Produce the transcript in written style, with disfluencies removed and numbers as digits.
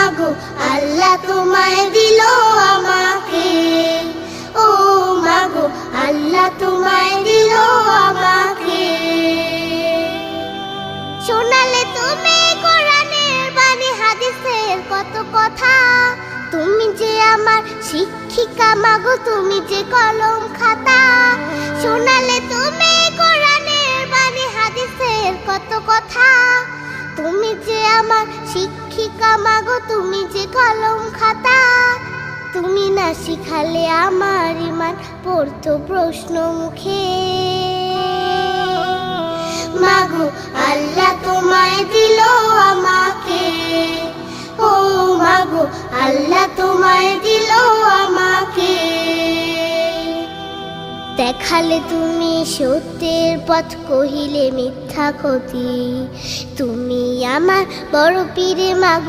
মাগো আল্লাহ তোমায় দিল আমাকে, ও মাগো আল্লাহ তোমায় দিল আমাকে। শোনালে তুমি কোরআনের বাণী হাদিসের কত কথা, তুমি যে আমার শিক্ষিকা মাগো, তুমি যে কলম খাতা। শোনালে তুমি কোরআনের বাণী হাদিসের কত কথা, তুমি যে আমার শিক্ষিকা মাগো, তুমি যে কলম খাতা। তুমি না শিখালে আমার ইমান পড়তো প্রশ্ন মুখে। মাগো আল্লাহ তোমায় দিল আমাকে, ও মাগো আল্লাহ তোমায় দিল আমাকে। দেখালে তুমি সত্যের পথ, কহিলে মিথ্যা ক্ষতি। তুমি আমার বড় পীরে মাগো।